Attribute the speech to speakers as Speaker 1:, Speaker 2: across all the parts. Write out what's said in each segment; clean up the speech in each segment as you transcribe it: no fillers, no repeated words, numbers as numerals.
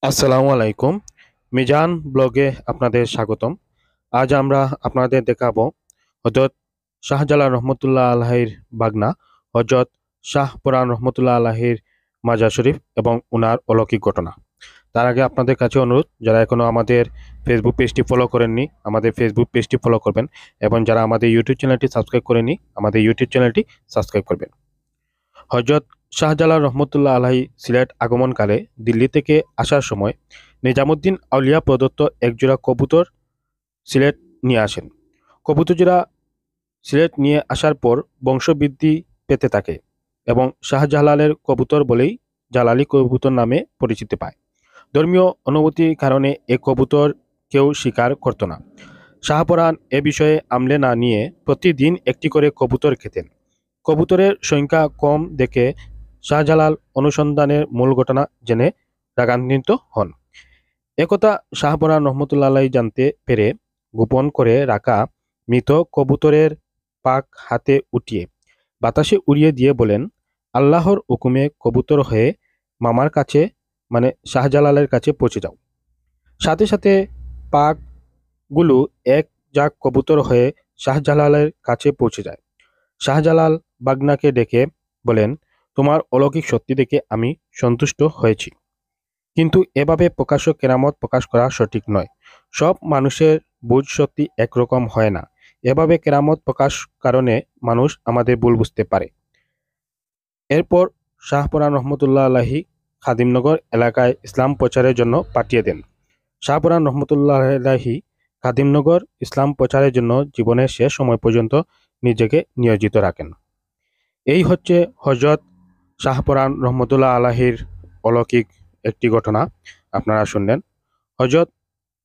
Speaker 1: আসসালামু আলাইকুম। মিজান ব্লগে আপনাদের স্বাগতম। আজ আমরা আপনাদের দেখাবো হজরত শাহজালাল রহমতুল্লাহ আলাহির বাগনা হজরত শাহ পরান রহমতুল্লাহ আলাহির মাজার শরীফ এবং উনার অলৌকিক ঘটনা। তার আগে আপনাদের কাছে অনুরোধ, যারা এখনো আমাদের ফেসবুক পেজটি ফলো করেননি আমাদের ফেসবুক পেজটি ফলো করবেন, এবং যারা আমাদের ইউটিউব চ্যানেলটি সাবস্ক্রাইব করেননি আমাদের ইউটিউব চ্যানেলটি সাবস্ক্রাইব করবেন। হজরত শাহজালাল রহমতুল্লাহ আলাহি সিলেট আগমনকালে দিল্লি থেকে আসার সময় নিজামুদ্দিন আউলিয়া প্রদত্ত একজোড়া কবুতর সিলেট নিয়ে আসেন। কবুতরজোড়া সিলেট নিয়ে আসার পর বংশবৃদ্ধি পেতে থাকে এবং শাহজালালের কবুতর বলেই জালালি কবুতর নামে পরিচিতি পায়। ধর্মীয় অনুভূতির কারণে এ কবুতর কেউ শিকার করত না। শাহপরান এ বিষয়ে আমলে না নিয়ে প্রতিদিন একটি করে কবুতর খেতেন। কবুতরের সংখ্যা কম দেখে শাহজালাল অনুসন্ধানের মূল ঘটনা জেনে রাগান্বিত হন। একথা শাহপরান রহমতুল্লাহ আলাইহি জানতে পেরে গোপন করে রাখা মৃত কবুতরের পাক হাতে উঠিয়ে বাতাসে উড়িয়ে দিয়ে বলেন, আল্লাহর হুকুমে কবুতর হয়ে মামার কাছে মানে শাহজালালের কাছে পৌঁছে যাও। সাথে সাথে পাকগুলো এক ঝাঁক কবুতর হয়ে শাহজালালের কাছে পৌঁছে যায়। শাহজালাল বাগনাকে ডেকে বলেন, তোমার অলৌকিক সত্যি দেখে আমি সন্তুষ্ট হয়েছি, কিন্তু এভাবে প্রকাশ্য কেরামত প্রকাশ করা সঠিক নয়। সব মানুষের বুঝ সত্যি একরকম হয় না। এভাবে কেরামত প্রকাশ কারণে মানুষ আমাদের ভুল বুঝতে পারে। এরপর শাহপরান রহমতুল্লাহ আলাহি খাদিমনগর এলাকায় ইসলাম প্রচারের জন্য পাঠিয়ে দেন। শাহপরান রহমতুল্লাহ আলাহি খাদিমনগর ইসলাম প্রচারের জন্য জীবনের শেষ সময় পর্যন্ত নিজেকে নিয়োজিত রাখেন। এই হচ্ছে হজরত শাহপরান রহমতুল্লাহ আলাহির অলৌকিক একটি ঘটনা আপনারা শুনলেন। হজরত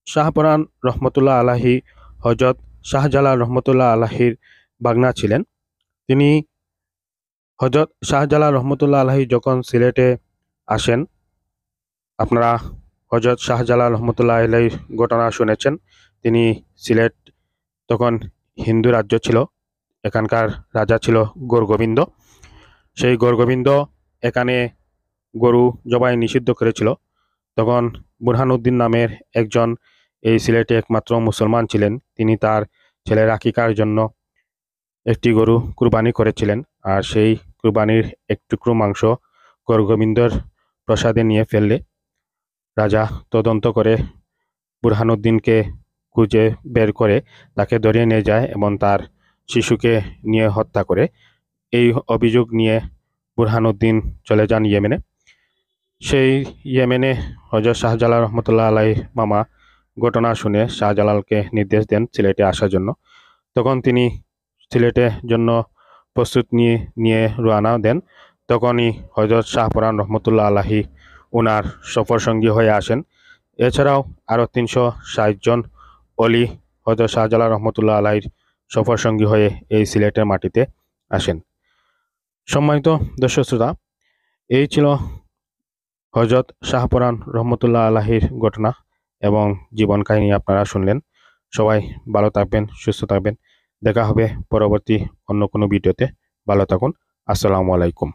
Speaker 1: শাহপরান রহমতুল্লাহ আলাহি হজরত শাহজালাল রহমতুল্লাহ আলাহির বাগনা ছিলেন। তিনি হজরত শাহজালাল রহমতুল্লাহ আলাহি যখন সিলেটে আসেন, আপনারা হজরত শাহজালাল রহমতুল্লাহ আলাহির ঘটনা শুনেছেন। তিনি সিলেট তখন হিন্দু রাজ্য ছিল, এখানকার রাজা ছিল গৌরগোবিন্দ। সেই গৌরগোবিন্দ এখানে গরু জবাই নিষিদ্ধ করেছিল। তখন বুরহানুদ্দিন নামের একজন এই সিলেটে একমাত্র মুসলমান ছিলেন। তিনি তার ছেলের আকিকার জন্য একটি গরু কুরবানি করেছিলেন, আর সেই কুরবানির এক টুকরো মাংস গৌরগোবিন্দর প্রসাদে নিয়ে ফেললে রাজা তদন্ত করে বুরহানুদ্দিনকে খুঁজে বের করে তাকে ধরিয়ে নিয়ে যায় এবং তার শিশুকে নিয়ে হত্যা করে। এই অভিযোগ নিয়ে বুরহানুদ্দিন চলে যান ইয়েমেনে। সেই ইয়েমেনে হজরত শাহজালাল রহমতুল্লাহ আলাইহি মামা ঘটনা শুনে শাহজালালকে নির্দেশ দেন সিলেটে আসার জন্য। তখন তিনি সিলেটের জন্য প্রস্তুত নিয়ে রওনা দেন। তখনই হজরত শাহপরান রহমতুল্লাহ আলাহি ওনার সফরসঙ্গী হয়ে আসেন। এছাড়াও আরও 360 জন অলি হজরত শাহজালাল রহমতুল্লাহ আলাহির সফরসঙ্গী হয়ে এই সিলেটের মাটিতে আসেন। সম্মানিত দর্শক শ্রোতা, এই ছিল হজরত শাহপরান রহমতুল্লাহ আলাহির ঘটনা এবং জীবন কাহিনী আপনারা শুনলেন। সবাই ভালো থাকবেন, সুস্থ থাকবেন। দেখা হবে পরবর্তী অন্য কোনো ভিডিওতে। ভালো থাকুন। আসসালামু আলাইকুম।